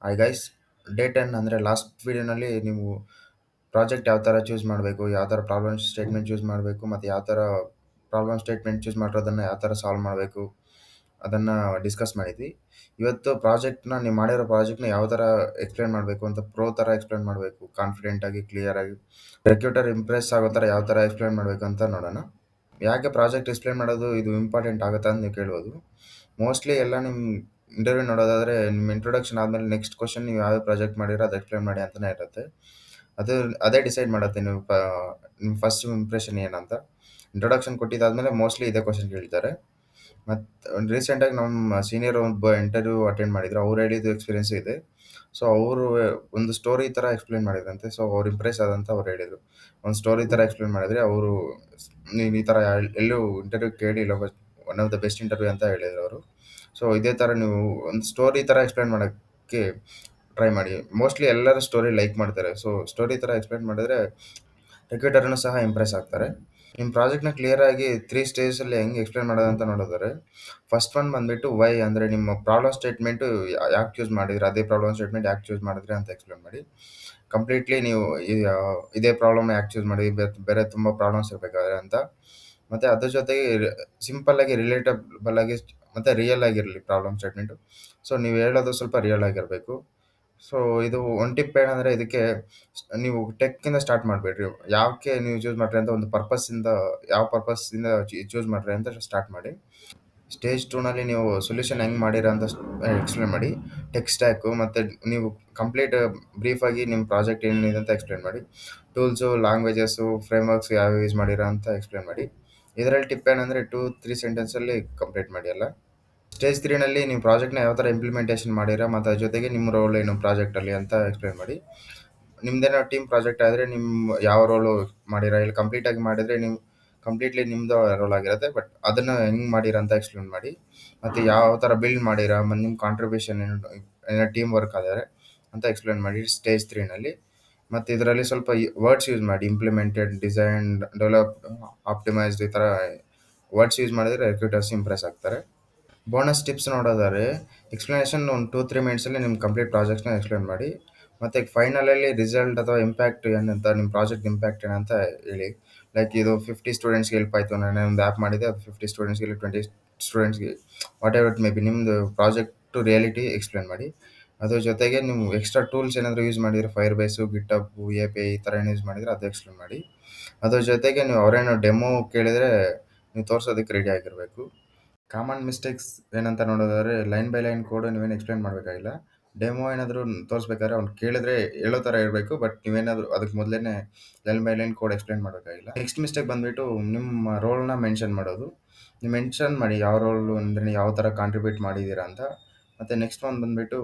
Hi guys, day 10 ಅಂದರೆ last ವೀಡಿಯೋನಲ್ಲಿ ನೀವು project ಯಾವ ಥರ ಚೂಸ್ ಮಾಡಬೇಕು, ಯಾವ ಥರ ಪ್ರಾಬ್ಲಮ್ ಸ್ಟೇಟ್ಮೆಂಟ್ ಚೂಸ್ ಮಾಡಬೇಕು ಮತ್ತು ಯಾವ ಥರ ಪ್ರಾಬ್ಲಮ್ ಸ್ಟೇಟ್ಮೆಂಟ್ ಚೂಸ್ ಮಾಡಿರೋದನ್ನು ಯಾವ ಥರ ಸಾಲ್ವ್ ಮಾಡಬೇಕು ಅದನ್ನು ಡಿಸ್ಕಸ್ ಮಾಡಿದ್ವಿ. ಇವತ್ತು ಪ್ರಾಜೆಕ್ಟ್ನ ನೀವು ಮಾಡಿರೋ ಪ್ರಾಜೆಕ್ಟ್ನ ಯಾವ ಥರ ಎಕ್ಸ್ಪ್ಲೇನ್ ಮಾಡಬೇಕು ಅಂತ ಪ್ರೋ ಥರ ಎಕ್ಸ್ಪ್ಲೇನ್ ಮಾಡಬೇಕು, ಕಾನ್ಫಿಡೆಂಟಾಗಿ ಕ್ಲಿಯರಾಗಿ ರೆಕ್ಯೂಟರ್ ಇಂಪ್ರೆಸ್ ಆಗೋ ಥರ ಯಾವ ಥರ ಎಕ್ಸ್ಪ್ಲೇನ್ ಮಾಡಬೇಕು ಅಂತ ನೋಡೋಣ. ಯಾಕೆ ಪ್ರಾಜೆಕ್ಟ್ ಎಕ್ಸ್ಪ್ಲೇನ್ ಮಾಡೋದು ಇದು ಇಂಪಾರ್ಟೆಂಟ್ ಆಗುತ್ತಾ ಅಂತ ನೀವು ಕೇಳ್ಬೋದು. ಮೋಸ್ಟ್ಲಿ ಎಲ್ಲ ನಿಮ್ಮ ಇಂಟರ್ವ್ಯೂ ನೋಡೋದಾದರೆ ನಿಮ್ಮ ಇಂಟ್ರೊಡಕ್ಷನ್ ಆದಮೇಲೆ ನೆಕ್ಸ್ಟ್ ಕ್ವಶನ್ ನೀವು ಯಾವ ಪ್ರಾಜೆಕ್ಟ್ ಮಾಡಿರೋ ಅದು ಎಕ್ಸ್ಪ್ಲೇನ್ ಮಾಡಿ ಅಂತಲೇ ಇರುತ್ತೆ. ಅದೇ ಡಿಸೈಡ್ ಮಾಡುತ್ತೆ ನೀವು ನಿಮ್ಮ ಫಸ್ಟ್ ಇಂಪ್ರೆಷನ್ ಏನಂತ. ಇಂಟ್ರೊಡಕ್ಷನ್ ಕೊಟ್ಟಿದ್ದಾದಮೇಲೆ ಮೋಸ್ಟ್ಲಿ ಇದೇ ಕ್ವಶನ್ ಕೇಳ್ತಾರೆ. ಮತ್ತು ರೀಸೆಂಟಾಗಿ ನಮ್ಮ ಸೀನಿಯರ್ ಒಬ್ಬ ಇಂಟರ್ವ್ಯೂ ಅಟೆಂಡ್ ಮಾಡಿದ್ರು, ಅವ್ರು ಹೇಳಿದ್ದು ಎಕ್ಸ್ಪೀರಿಯನ್ಸ್ ಇದೆ. ಸೊ ಅವರು ಒಂದು ಸ್ಟೋರಿ ಥರ ಎಕ್ಸ್ಪ್ಲೇನ್ ಮಾಡಿದ್ರಂತೆ. ಸೊ ಅವ್ರು ಇಂಪ್ರೆಸ್ ಆದಂತ ಅವ್ರು ಹೇಳಿದರು, ಒಂದು ಸ್ಟೋರಿ ಥರ ಎಕ್ಸ್ಪ್ಲೇನ್ ಮಾಡಿದರೆ ಅವರು ನೀವು ಈ ಥರ ಎಲ್ಲೂ ಇಂಟರ್ವ್ಯೂ ಕೇಳಿಲ್ಲ, one of the best interview ಅಂತ ಹೇಳಿದ್ರು ಅವರು. ಸೊ ಇದೇ ಥರ ನೀವು ಒಂದು ಸ್ಟೋರಿ ಥರ ಎಕ್ಸ್ಪ್ಲೇನ್ ಮಾಡೋಕ್ಕೆ ಟ್ರೈ ಮಾಡಿ. ಮೋಸ್ಟ್ಲಿ ಎಲ್ಲರೂ ಸ್ಟೋರಿ ಲೈಕ್ ಮಾಡ್ತಾರೆ. ಸೊ ಸ್ಟೋರಿ ಥರ ಎಕ್ಸ್ಪ್ಲೇನ್ ಮಾಡಿದ್ರೆ ರಿಕ್ರೂಟರ್ನು ಸಹ ಇಂಪ್ರೆಸ್ ಆಗ್ತಾರೆ. ನಿಮ್ಮ ಪ್ರಾಜೆಕ್ಟ್ನ ಕ್ಲಿಯರಾಗಿ 3 ಸ್ಟೇಜಲ್ಲಿ ಹೆಂಗೆ ಎಕ್ಸ್ಪ್ಲೇನ್ ಮಾಡೋದು ಅಂತ ನೋಡಿದರೆ, ಫಸ್ಟ್ ಒನ್ ಬಂದುಬಿಟ್ಟು ವೈ, ಅಂದರೆ ನಿಮ್ಮ ಪ್ರಾಬ್ಲಮ್ ಸ್ಟೇಟ್ಮೆಂಟು ಯಾಕೆ ಚೂಸ್ ಮಾಡಿದ್ರಿ, ಅದೇ ಪ್ರಾಬ್ಲಮ್ ಸ್ಟೇಟ್ಮೆಂಟ್ ಯಾಕೆ ಚೂಸ್ ಮಾಡಿದ್ರಿ ಅಂತ ಎಕ್ಸ್ಪ್ಲೇನ್ ಮಾಡಿ. ಕಂಪ್ಲೀಟ್ಲಿ ನೀವು ಇದೇ ಪ್ರಾಬ್ಲಮ್ನ ಯಾಕೆ ಚೂಸ್ ಮಾಡಿ, ಬೇರೆ ತುಂಬ ಪ್ರಾಬ್ಲಮ್ಸ್ ಇರಬೇಕಾದ್ರೆ ಅಂತ. ಮತ್ತು ಅದ್ರ ಜೊತೆಗೆ ಸಿಂಪಲ್ಲಾಗಿ ರಿಲೇಟಬಲ್ ಆಗಿ ಮತ್ತು ರಿಯಲ್ ಆಗಿರಲಿ ಪ್ರಾಬ್ಲಮ್ ಸ್ಟೇಟ್ಮೆಂಟು. ಸೊ ನೀವು ಹೇಳೋದು ಸ್ವಲ್ಪ ರಿಯಲ್ ಆಗಿರಬೇಕು. ಸೊ ಇದು ಒಂದು ಟಿಪ್ ಏನಂದರೆ, ಇದಕ್ಕೆ ನೀವು ಟೆಕ್ಕಿಂದ ಸ್ಟಾರ್ಟ್ ಮಾಡಬೇಡ್ರಿ. ಯಾಕೆ ನೀವು ಚೂಸ್ ಮಾಡಿರಿ ಅಂತ ಒಂದು ಪರ್ಪಸ್ಸಿಂದ, ಯಾವ ಪರ್ಪಸ್ಸಿಂದ ಚೂಸ್ ಮಾಡಿರಿ ಅಂತ ಸ್ಟಾರ್ಟ್ ಮಾಡಿ. ಸ್ಟೇಜ್ 2ನಲ್ಲಿ ನೀವು ಸೊಲ್ಯೂಷನ್ ಹೆಂಗೆ ಮಾಡಿರ ಅಂತ ಎಕ್ಸ್ಪ್ಲೇನ್ ಮಾಡಿ. ಟೆಕ್ ಸ್ಟ್ಯಾಕು ಮತ್ತು ನೀವು ಕಂಪ್ಲೀಟ್ ಬ್ರೀಫಾಗಿ ನಿಮ್ಮ ಪ್ರಾಜೆಕ್ಟ್ ಏನಿದೆ ಅಂತ ಎಕ್ಸ್ಪ್ಲೇನ್ ಮಾಡಿ. ಟೂಲ್ಸು, ಲ್ಯಾಂಗ್ವೇಜಸ್ಸು, ಫ್ರೇಮ್ವರ್ಕ್ಸ್ ಯಾವ ಯೂಸ್ ಮಾಡಿರ ಅಂತ ಎಕ್ಸ್ಪ್ಲೇನ್ ಮಾಡಿ. ಇದರಲ್ಲಿ ಟಿಪ್ ಏನಂದರೆ 2-3 ಸೆಂಟೆನ್ಸಲ್ಲಿ ಕಂಪ್ಲೀಟ್ ಮಾಡಿ ಎಲ್ಲ. ಸ್ಟೇಜ್ 3ನಲ್ಲಿ ನೀವು ಪ್ರಾಜೆಕ್ಟ್ನ ಯಾವ ಥರ ಇಂಪ್ಲಿಮೆಂಟೇಷನ್ ಮಾಡಿರ ಮತ್ತು ಅದ್ರ ಜೊತೆಗೆ ನಿಮ್ಮ ರೋಲ್ ಏನು ಪ್ರಾಜೆಕ್ಟಲ್ಲಿ ಅಂತ ಎಕ್ಸ್ಪ್ಲೇನ್ ಮಾಡಿ. ನಿಮ್ಮದೇನೋ ಟೀಮ್ ಪ್ರಾಜೆಕ್ಟ್ ಆದರೆ ನಿಮ್ಮ ಯಾವ ರೋಲು ಮಾಡಿರ, ಇಲ್ಲಿ ಕಂಪ್ಲೀಟಾಗಿ ಮಾಡಿದರೆ ನೀವು ಕಂಪ್ಲೀಟ್ಲಿ ನಿಮ್ಮದು ರೋಲ್ ಆಗಿರುತ್ತೆ, ಬಟ್ ಅದನ್ನು ಹೆಂಗೆ ಮಾಡಿರ ಅಂತ ಎಕ್ಸ್ಪ್ಲೇನ್ ಮಾಡಿ. ಮತ್ತು ಯಾವ ಥರ ಬಿಲ್ಡ್ ಮಾಡಿರ ಮತ್ತು ನಿಮ್ಮ ಕಾಂಟ್ರಿಬ್ಯೂಷನ್ ಏನೋ ಟೀಮ್ ವರ್ಕ್ ಆದರೆ ಅಂತ ಎಕ್ಸ್ಪ್ಲೇನ್ ಮಾಡಿ ಸ್ಟೇಜ್ 3ನಲ್ಲಿ. ಮತ್ತು ಇದರಲ್ಲಿ ಸ್ವಲ್ಪ ವರ್ಡ್ಸ್ ಯೂಸ್ ಮಾಡಿ. ಇಂಪ್ಲಿಮೆಂಟೆಡ್, ಡಿಸೈನ್, ಡೆವಲಪ್, ಆಪ್ಟಿಮೈಸ್ಡ್, ಈ ಥರ ವರ್ಡ್ಸ್ ಯೂಸ್ ಮಾಡಿದರೆ ರಿಕ್ರೂಟರ್ಸ್ ಇಂಪ್ರೆಸ್ ಆಗ್ತಾರೆ. ಬೋನಸ್ ಟಿಪ್ಸ್ ನೋಡೋದಾದ್ರೆ, ಎಕ್ಸ್ಪ್ಲನೇಷನ್ ಒಂದು 2-3 ಮಿನಿಟ್ಸಲ್ಲಿ ನಿಮ್ಮ ಕಂಪ್ಲೀಟ್ ಪ್ರಾಜೆಕ್ಟ್ನ ಎಕ್ಸ್ಪ್ಲೇನ್ ಮಾಡಿ. ಮತ್ತು ಫೈನಲಲ್ಲಿ ರಿಸಲ್ಟ್ ಅಥವಾ ಇಂಪ್ಯಾಕ್ಟ್ ಏನಂತ, ನಿಮ್ಮ ಪ್ರಾಜೆಕ್ಟ್ ಇಂಪ್ಯಾಕ್ಟ್ ಏನಂತ ಹೇಳಿ. ಲೈಕ್ ಇದು 50 ಸ್ಟೂಡೆಂಟ್ಸ್ಗೆ ಹೆಲ್ಪ್ ಆಯಿತು, ನಾನು ಒಂದು ಆ್ಯಪ್ ಮಾಡಿದೆ, ಅದು 50 ಸ್ಟೂಡೆಂಟ್ಸ್ಗೆ ಇಲ್ಲ 20 ಸ್ಟೂಡೆಂಟ್ಸ್ಗೆ, what ever it may be, ನಿಮ್ಮದು ಪ್ರಾಜೆಕ್ಟು ರಿಯಾಲಿಟಿ ಎಕ್ಸ್ಪ್ಲೇನ್ ಮಾಡಿ. ಅದ್ರ ಜೊತೆಗೆ ನೀವು ಎಕ್ಸ್ಟ್ರಾ ಟೂಲ್ಸ್ ಏನಾದರೂ ಯೂಸ್ ಮಾಡಿದರೆ, ಫೈರ್ಬೇಸು, ಗಿಟಬ್ಬು, API ಈ ಥರ ಏನು ಯೂಸ್ ಮಾಡಿದರೆ ಅದು ಎಕ್ಸ್ಪ್ಲೇನ್ ಮಾಡಿ. ಅದ್ರ ಜೊತೆಗೆ ನೀವು ಅವರೇನೋ ಡೆಮೋ ಕೇಳಿದರೆ ನೀವು ತೋರಿಸೋದಕ್ಕೆ ರೆಡಿ ಆಗಿರಬೇಕು. ಕಾಮನ್ ಮಿಸ್ಟೇಕ್ಸ್ ಏನಂತ ನೋಡೋದಾದರೆ, ಲೈನ್ ಬೈ ಲೈನ್ ಕೋಡ್ ನೀವೇನು ಎಕ್ಸ್ಪ್ಲೇನ್ ಮಾಡಬೇಕಾಗಿಲ್ಲ. ಡೆಮೋ ಏನಾದರೂ ತೋರಿಸ್ಬೇಕಾದ್ರೆ ಅವ್ನು ಕೇಳಿದ್ರೆ ಹೇಳೋ ಥರ ಇರಬೇಕು, ಬಟ್ ನೀವೇನಾದರೂ ಅದಕ್ಕೆ ಮೊದಲೇ line by line code explain ಮಾಡಬೇಕಾಗಿಲ್ಲ. ನೆಕ್ಸ್ಟ್ ಮಿಸ್ಟೇಕ್ ಬಂದುಬಿಟ್ಟು ನಿಮ್ಮ ರೋಲ್ನ ಮೆನ್ಷನ್ ಮಾಡೋದು. ನೀವು ಮೆನ್ಷನ್ ಮಾಡಿ ಯಾವ ರೋಲು ಅಂದರೆ ನೀವು ಯಾವ ಥರ ಕಾಂಟ್ರಿಬ್ಯೂಟ್ ಮಾಡಿದ್ದೀರಾ ಅಂತ. ಮತ್ತು ನೆಕ್ಸ್ಟ್ ಒಂದು ಬಂದುಬಿಟ್ಟು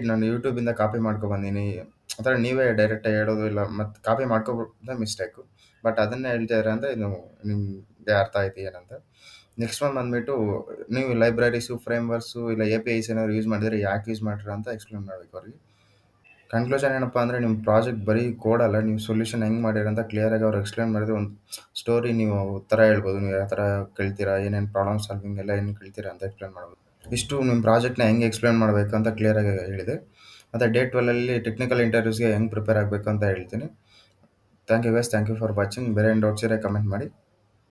ನಾನು ಯೂಟ್ಯೂಬಿಂದ ಕಾಪಿ ಮಾಡ್ಕೊಬಂದೀನಿ ಆ ಥರ ನೀವೇ ಡೈರೆಕ್ಟಾಗಿ ಹೇಳೋದು ಇಲ್ಲ, ಮತ್ತು ಕಾಪಿ ಮಾಡ್ಕೊಬಂದ ಮಿಸ್ಟೇಕು. ಬಟ್ ಅದನ್ನೇ ಹೇಳ್ತಿದ್ದಾರೆ ಅಂದರೆ ಇದು ನಿಮಗೆ ಅರ್ಥ ಆಯ್ತು ಏನಂತ. ನೆಕ್ಸ್ಟ್ ಒಂದು ಬಂದುಬಿಟ್ಟು ನೀವು ಲೈಬ್ರರೀಸು, ಫ್ರೇಮ್ವರ್ಕ್ಸು ಇಲ್ಲ APIs ಏನಾದ್ರು ಯೂಸ್ ಮಾಡಿದರೆ ಯಾಕೆ ಯೂಸ್ ಮಾಡಿರ ಅಂತ ಎಕ್ಸ್ಪ್ಲೇನ್ ಮಾಡಬೇಕು ಅವ್ರಿಗೆ. ಕನ್ಕ್ಲೂಷನ್ ಏನಪ್ಪ ಅಂದರೆ, ನಿಮ್ಮ ಪ್ರಾಜೆಕ್ಟ್ ಬರೀ ಕೋಡ್ ಅಲ್ಲ, ನೀವು ಸೊಲ್ಯೂಷನ್ ಹೆಂಗೆ ಮಾಡಿರ ಅಂತ ಕ್ಲಿಯರಾಗಿ ಅವ್ರು ಎಕ್ಸ್ಪ್ಲೇನ್ ಮಾಡಿದ್ರೆ ಒಂದು ಸ್ಟೋರಿ ನೀವು ಥರ ಹೇಳ್ಬೋದು. ನೀವು ಯಾವ ಥರ ಕೇಳ್ತೀರಾ, ಏನೇನು ಪ್ರಾಬ್ಲಮ್ ಸಾಲ್ವಿಂಗ್ ಎಲ್ಲ ಏನು ಕೇಳ್ತೀರಾ ಅಂತ ಎಕ್ಸ್ಪ್ಲೇನ್ ಮಾಡ್ಬೋದು. ಇಷ್ಟು ನಿಮ್ಮ ಪ್ರಾಜೆಕ್ಟ್ನ ಹೆಂಗೆ ಎಕ್ಸ್ಪ್ಲೇನ್ ಮಾಡಬೇಕು ಅಂತ ಕ್ಲಿಯರಾಗಿ ಹೇಳಿದೆ. ಮತ್ತು ಡೇ 12ಅಲ್ಲಿ ಟೆಕ್ನಿಕಲ್ ಇಂಟರ್ವ್ಯೂಸ್ಗೆ ಹೆಂಗೆ ಪ್ರಿಪೇರ್ ಆಗಬೇಕು ಅಂತ ಹೇಳ್ತೀನಿ. Thank you guys, thank you for watching. ಬೇರೆ ಏನು ಡೌಟ್ಸ್ ಇದ್ದರೆ ಕಮೆಂಟ್ ಮಾಡಿ.